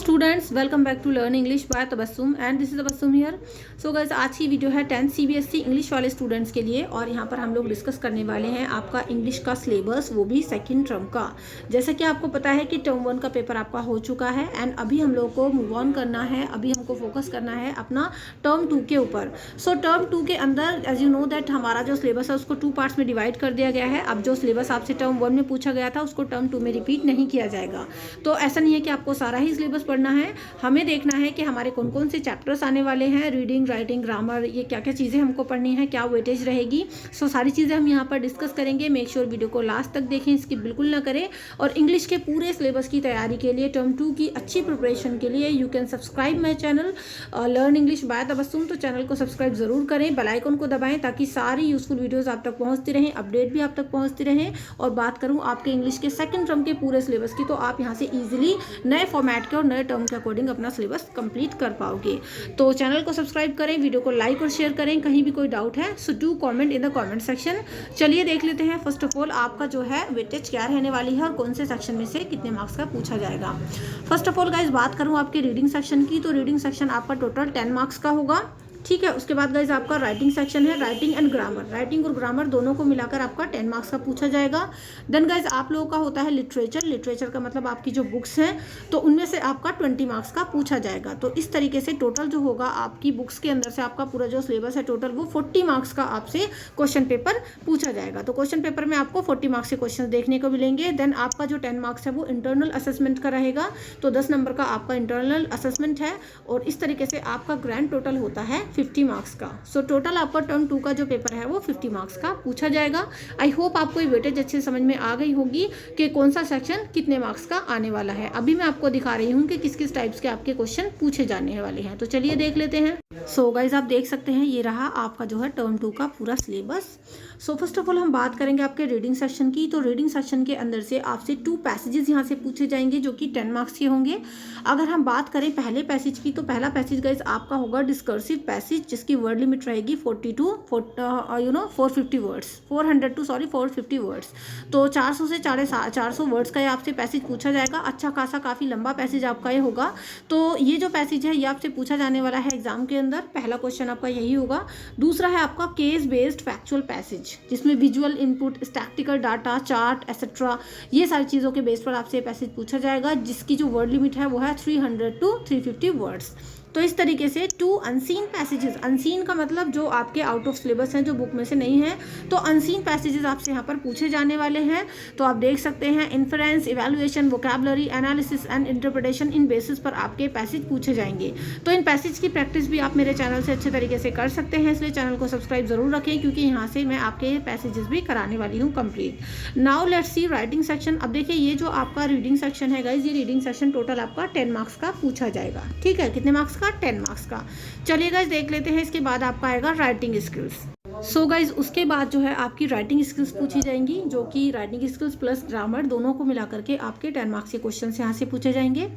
Students, welcome back to learn English by Tabassum and this is Tabassum here. So guys, आज की video है 10th CBSE English वाले students के लिए और यहाँ पर हम लोग डिस्कस करने वाले हैं आपका इंग्लिश का सिलेबस, वो भी सेकंड टर्म का। जैसा कि आपको पता है कि टर्म 1 का पेपर आपका हो चुका है एंड अभी हम लोग को मूव ऑन करना है। अभी हमको फोकस करना है अपना टर्म 2 के ऊपर। सो टर्म 2 के अंदर एज यू नो दैट हमारा जो सिलेबस है उसको 2 पार्ट्स में डिवाइड कर दिया गया है। अब जो सिलेबस आपसे टर्म 1 में पूछा गया था उसको टर्म 2 में रिपीट नहीं किया जाएगा। तो ऐसा नहीं है कि आपको सारा ही सिलेबस पढ़ना है, हमें देखना है कि हमारे कौन कौन से चैप्टर्स आने वाले हैं, रीडिंग, राइटिंग, ग्रामर, ये क्या क्या चीज़ें हमको पढ़नी है, क्या वेटेज रहेगी। सो सारी चीज़ें हम यहाँ पर डिस्कस करेंगे। मेक श्योर वीडियो को लास्ट तक देखें, इसकी बिल्कुल ना करें। और इंग्लिश के पूरे सिलेबस की तैयारी के लिए, टर्म 2 की अच्छी प्रिपरेशन के लिए you can subscribe my channel learn English by Tabassum. तो चैनल को सब्सक्राइब जरूर करें, बेल आइकन को दबाएं ताकि सारी यूजफुल वीडियोज़ आप तक पहुँचती रहें, अपडेट भी आप तक पहुँचती रहें। और बात करूँ आपके इंग्लिश के सेकंड टर्म के पूरे सिलेबस की, तो आप यहाँ से ईजिली नए फॉर्मेट के और नए टर्म के अकॉर्डिंग अपना सिलेबस कंप्लीट कर पाओगे। तो चैनल को सब्सक्राइब करें, वीडियो को लाइक और शेयर करें। कहीं भी कोई डाउट है so do comment in the comment section. चलिए देख लेते हैं फर्स्ट ऑफ ऑल आपका जो है वेटेज क्या रहने वाली है और कौन से सेक्शन में से कितने मार्क्स का पूछा जाएगा। फर्स्ट ऑफ ऑल गाइज बात करूँ आपके रीडिंग सेक्शन की, तो रीडिंग सेक्शन आपका टोटल 10 मार्क्स का होगा। ठीक है, उसके बाद गाइज आपका राइटिंग सेक्शन है, राइटिंग एंड ग्रामर, राइटिंग और ग्रामर दोनों को मिलाकर आपका 10 मार्क्स का पूछा जाएगा। देन गाइज आप लोगों का होता है लिटरेचर, लिटरेचर का मतलब आपकी जो बुक्स हैं तो उनमें से आपका 20 मार्क्स का पूछा जाएगा। तो इस तरीके से टोटल जो होगा आपकी बुक्स के अंदर से आपका पूरा जो सिलेबस है टोटल वो 40 मार्क्स का आपसे क्वेश्चन पेपर पूछा जाएगा। तो क्वेश्चन पेपर में आपको 40 मार्क्स के क्वेश्चन देखने को मिलेंगे। देन आपका जो 10 मार्क्स है वो इंटरनल असेसमेंट का रहेगा, तो 10 नंबर का आपका इंटरनल असेसमेंट है और इस तरीके से आपका ग्रैंड टोटल होता है 50 मार्क्स का। सो टोटल आपका टर्म 2 का जो पेपर है वो 50 मार्क्स का पूछा जाएगा। आई होप आपको ये वेटेज अच्छे समझ में आ गई होगी कि कौन सा सेक्शन कितने मार्क्स का आने वाला है। अभी मैं आपको दिखा रही हूँ कि किस किस टाइप्स के आपके क्वेश्चन पूछे जाने वाले हैं। तो चलिए देख लेते हैं। सो गाइज आप देख सकते हैं ये रहा आपका जो है टर्म 2 का पूरा syllabus. So first of all हम बात करेंगे आपके रीडिंग सेक्शन की। तो रीडिंग सेक्शन के अंदर से आपसे 2 पैसेजेस यहाँ से पूछे जाएंगे जो कि 10 मार्क्स के होंगे। अगर हम बात करें पहले पैसेज की, तो पहला पैसेज गाइज आपका होगा डिस्कर्सिव पैसेज, जिसकी वर्ड लिमिट रहेगी 450 वर्ड्स, 450 वर्ड्स। तो 400 से 450 वर्ड्स का ये आपसे पैसेज पूछा जाएगा। अच्छा खासा काफ़ी लंबा पैसेज आपका ये होगा। तो ये जो पैसेज है ये आपसे पूछा जाने वाला है एग्जाम के अंदर। पहला क्वेश्चन आपका यही होगा। दूसरा है आपका केस बेस्ड फैक्चुअल पैसेज, जिसमें visual input, statistical data, chart etcetera, ये सारी चीज़ों के बेस पर आपसे पैसेज पूछा जाएगा, जिसकी जो वर्ड लिमिट है वो है 300 to 350 वर्ड्स। तो इस तरीके से 2 अनसीन पैसेजेस, अनसीन का मतलब जो आपके आउट ऑफ सिलेबस हैं, जो बुक में से नहीं है, तो अनसीन पैसेजेस आपसे यहाँ पर पूछे जाने वाले हैं। तो आप देख सकते हैं inference, evaluation, vocabulary, analysis and interpretation, in basis पर आपके पैसेज पूछे जाएंगे। तो इन पैसेज की प्रैक्टिस भी आप मेरे चैनल से अच्छे तरीके से कर सकते हैं, इसलिए चैनल को सब्सक्राइब जरूर रखें क्योंकि यहाँ से मैं आपके पैसेजेस भी कराने वाली हूँ complete. Now let's see writing section. अब देखिए ये जो आपका रीडिंग सेक्शन है गाइज, ये रीडिंग सेक्शन टोटल आपका 10 मार्क्स का पूछा जाएगा। ठीक है, कितने मार्क्स का? 10 मार्क्स का। चलिए गाइज देख लेते हैं। इसके बाद आपका आएगा राइटिंग स्किल्स। सो गाइज उसके बाद जो है आपकी राइटिंग स्किल्स पूछी जाएंगी, जो कि राइटिंग स्किल्स प्लस ग्रामर दोनों को मिला करके आपके 10 मार्क्स के क्वेश्चन यहाँ से पूछे जाएंगे।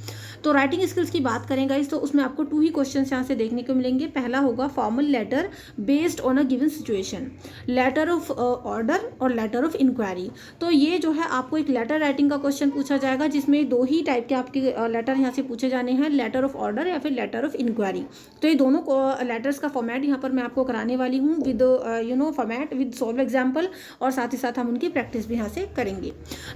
तो राइटिंग स्किल्स की बात करें गाइज, तो उसमें आपको 2 ही क्वेश्चन यहाँ से देखने को मिलेंगे। पहला होगा formal letter based on a given situation, letter of order और लेटर ऑफ इंक्वायरी। तो ये जो है आपको एक लेटर राइटिंग का क्वेश्चन पूछा जाएगा, जिसमें 2 ही टाइप के आपके लेटर यहाँ से पूछे जाने हैं, लेटर ऑफ ऑर्डर या फिर लेटर ऑफ इंक्वायरी। तो ये दोनों लेटर्स का फॉर्मेट यहाँ पर मैं आपको कराने वाली हूँ with format with solve example, और साथ ही साथ हम उनकी प्रैक्टिस भी यहाँ से करेंगे।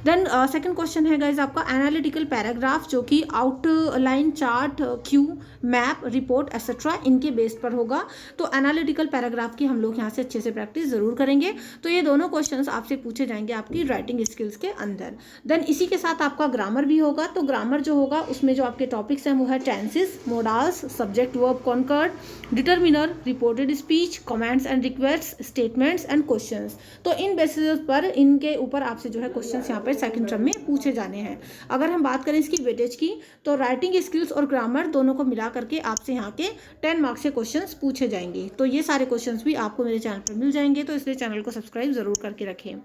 देन सेकंड क्वेश्चन है गाइज आपका एनालिटिकल पैराग्राफ, जो कि outline, chart, Q, map, report etcetera इनके बेस पर होगा। तो एनालिटिकल पैराग्राफ की हम लोग यहाँ से अच्छे से प्रैक्टिस जरूर करेंगे। तो ये दोनों क्वेश्चंस आपसे पूछे जाएंगे आपकी राइटिंग स्किल्स के अंदर। देन इसी के साथ आपका ग्रामर भी होगा। तो ग्रामर जो होगा उसमें जो आपके टॉपिक्स हैं वो है tenses, modals, subject verb concord, determiner, reported speech, comments and request, statements and questions. तो इन बेसिस पर इनके ऊपर आपसे जो है क्वेश्चंस यहाँ पर सेकंड टर्म में पूछे जाने हैं। अगर हम बात करें इसकी वेटेज की, तो राइटिंग स्किल्स और ग्रामर दोनों को मिला करके आपसे यहाँ के 10 मार्क्स के क्वेश्चंस पूछे जाएंगे। तो ये सारे क्वेश्चंस भी आपको मेरे चैनल पर मिल जाएंगे, तो इसलिए चैनल को सब्सक्राइब जरूर करके रखें।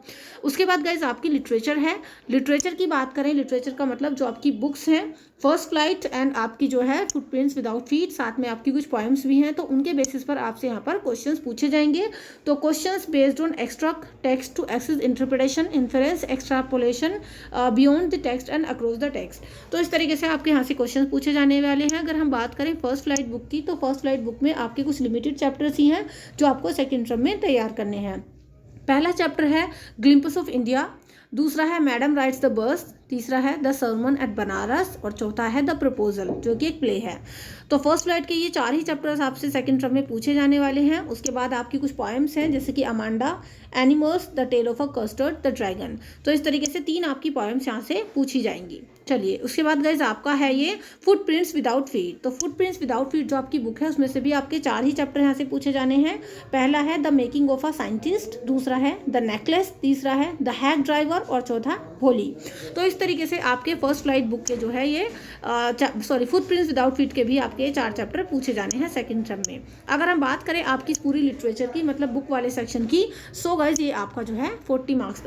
उसके बाद गाइज आपकी लिटरेचर है। लिटरेचर की बात करें, लिटरेचर का मतलब जो आपकी बुक्स हैं फर्स्ट फ्लाइट एंड आपकी जो है फुटप्रिंट्स विदाउट फीट, साथ में आपकी कुछ पोएम्स भी हैं, तो उनके बेसिस पर आपसे यहाँ पर क्वेश्चंस पूछे जाएंगे। तो questions based on extra text to access interpretation, inference, extrapolation beyond the text and across the text. तो इस तरीके से आपके यहाँ से क्वेश्चन पूछे जाने वाले हैं। अगर हम बात करें फर्स्ट फ्लाइट बुक की, तो फर्स्ट फ्लाइट बुक में आपके कुछ लिमिटेड चैप्टर्स ही हैं जो आपको सेकेंड टर्म में तैयार करने हैं। पहला चैप्टर है ग्लिम्पस ऑफ इंडिया, दूसरा है मैडम राइट्स द बस, तीसरा है द सर्मन एट बनारस और चौथा है द प्रपोजल जो कि एक प्ले है। तो फर्स्ट फ्लाइट के ये 4 ही चैप्टर्स आपसे सेकंड टर्म में पूछे जाने वाले हैं। उसके बाद आपकी कुछ पोएम्स हैं जैसे कि Amanda, animals, the tale of a custard, the dragon. तो इस तरीके से 3 आपकी पोएम्स यहाँ से पूछी जाएंगी। चलिए उसके बाद गाइज आपका है ये फुटप्रिंट्स विदाउट फीट। तो फुटप्रिंट्स विदाउट फीट जो आपकी बुक है उसमें से भी आपके 4 ही चैप्टर यहाँ से पूछे जाने हैं। पहला है the making of a scientist, दूसरा है द नेकलेस, तीसरा है द हैक ड्राइवर और चौथा होली। तो इस तरीके से आपके फर्स्ट फ्लाइट बुक के जो है ये फुटप्रिंट्स विदाउट फीट के भी आपके 4 चैप्टर पूछे जाने हैं सेकंड टर्म में। अगर हम बात करें आपकी पूरी लिटरेचर की, मतलब बुक वाले सेक्शन की, सो गाइज ये आपका जो है 40 मार्क्स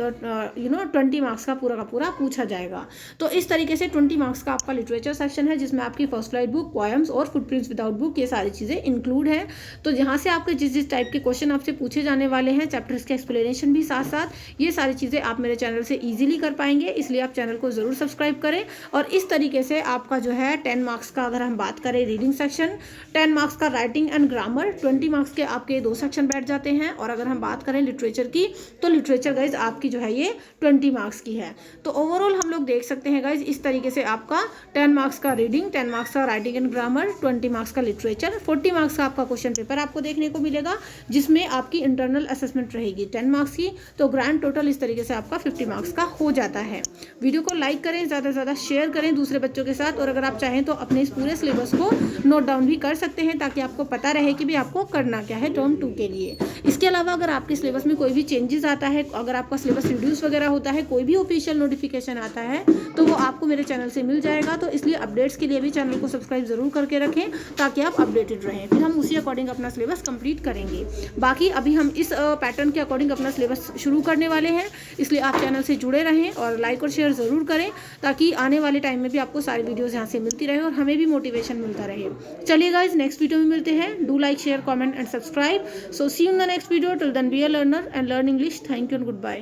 20 मार्क्स का पूरा पूछा जाएगा। तो इस तरीके से 20 मार्क्स का आपका लिटरेचर सेक्शन है जिसमें आपकी फर्स्ट फ्लाइट बुक, पोएम्स और फुटप्रिंट्स विदाउट बुक ये सारी चीज़ें इंक्लूड हैं। तो यहाँ से आपके जिस टाइप के क्वेश्चन आपसे पूछे जाने वाले हैं, चैप्टर्स के एक्सप्लेनेशन भी साथ साथ, ये सारी चीज़ें आप मेरे चैनल से ईजिली कर पाएंगे। इसलिए आप चैनल को ज़रूर सब्सक्राइब करें। और इस तरीके से आपका जो है 10 मार्क्स का अगर हम बात करें रीडिंग सेक्शन, 10 मार्क्स का राइटिंग एंड ग्रामर, 20 मार्क्स के आपके 2 सेक्शन बैठ जाते हैं। और अगर हम बात करें लिटरेचर की, तो लिटरेचर गाइज आपकी जो है ये 20 मार्क्स की है। तो ओवरऑल हम लोग देख सकते हैं गाइज इस तरीके से आपका 10 मार्क्स का रीडिंग, 10 मार्क्स का राइटिंग एंड ग्रामर, 20 मार्क्स का लिटरेचर, 40 मार्क्स का आपका क्वेश्चन पेपर आपको देखने को मिलेगा जिसमें आपकी इंटरनल असेसमेंट रहेगी 10 मार्क्स की। तो ग्रैंड टोटल इस तरीके से आपका 50 मार्क्स का हो जाता है। वीडियो को लाइक करें, ज़्यादा से ज़्यादा शेयर करें दूसरे बच्चों के साथ, और अगर आप चाहें तो अपने इस पूरे सिलेबस को नोट डाउन भी कर सकते हैं ताकि आपको पता रहे कि भी आपको करना क्या है टर्म 2 के लिए। इसके अलावा अगर आपके सिलेबस में कोई भी चेंजेस आता है, अगर आपका सिलेबस रिड्यूस वगैरह होता है, कोई भी ऑफिशियल नोटिफिकेशन आता है, तो वो आपको मेरे चैनल से मिल जाएगा। तो इसलिए अपडेट्स के लिए भी चैनल को सब्सक्राइब जरूर करके रखें ताकि आप अपडेटेड रहें। फिर हम उसी अकॉर्डिंग अपना सिलेबस कंप्लीट करेंगे। बाकी अभी हम इस पैटर्न के अकॉर्डिंग अपना सिलेबस शुरू करने वाले हैं, इसलिए आप चैनल से जुड़े रहें और लाइक और शेयर ज़रूर करें ताकि आने वाले टाइम में भी आपको सारी वीडियोज़ यहाँ से मिलती रहे और हमें भी मोटिवेशन मिलता रहे। चलिए गाइज नेक्स्ट वीडियो में मिलते हैं। Do like, share, comment and subscribe. So see you in the next video. Till then be a learner and learn English. Thank you and good bye.